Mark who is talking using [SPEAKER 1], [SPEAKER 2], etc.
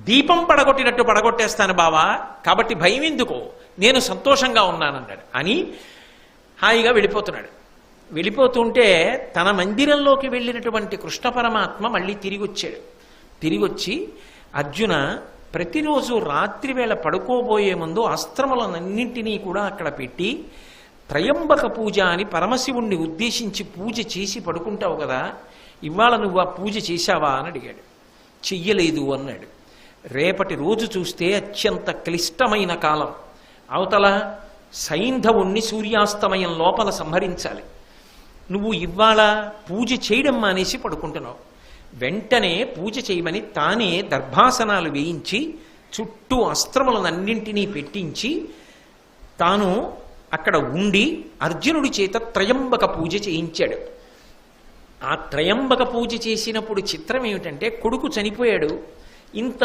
[SPEAKER 1] దీపం పడగొట్టినట్టు పడగొట్టేస్తాను బావా, కాబట్టి భయం ఎందుకో, నేను సంతోషంగా ఉన్నానన్నాడు. అని హాయిగా వెళ్ళిపోతున్నాడు. వెళ్ళిపోతుంటే తన మందిరంలోకి వెళ్ళినటువంటి కృష్ణ పరమాత్మ మళ్ళీ తిరిగి వచ్చాడు. తిరిగొచ్చి, అర్జున, ప్రతిరోజు రాత్రి వేళ పడుకోబోయే ముందు అస్త్రములన్నింటినీ కూడా అక్కడ పెట్టి త్రయంబక పూజ అని పరమశివుణ్ణి ఉద్దేశించి పూజ చేసి పడుకుంటావు కదా, ఇవాళ నువ్వు ఆ పూజ చేశావా అని అడిగాడు. చెయ్యలేదు అన్నాడు. రేపటి రోజు చూస్తే అత్యంత క్లిష్టమైన కాలం. అవతల సైంధవుణ్ణి సూర్యాస్తమయం లోపల సంహరించాలి. నువ్వు ఇవాళ పూజ చేయడం మానేసి పడుకుంటున్నావు. వెంటనే పూజ చేయమని తానే దర్భాసనాలు వేయించి చుట్టూ అస్త్రములనన్నింటినీ పెట్టించి తాను అక్కడ ఉండి అర్జునుడి చేత త్రయంబక పూజ చేయించాడు. ఆ త్రయంబక పూజ చేసినప్పుడు చిత్రం ఏమిటంటే, కొడుకు చనిపోయాడు. ఇంత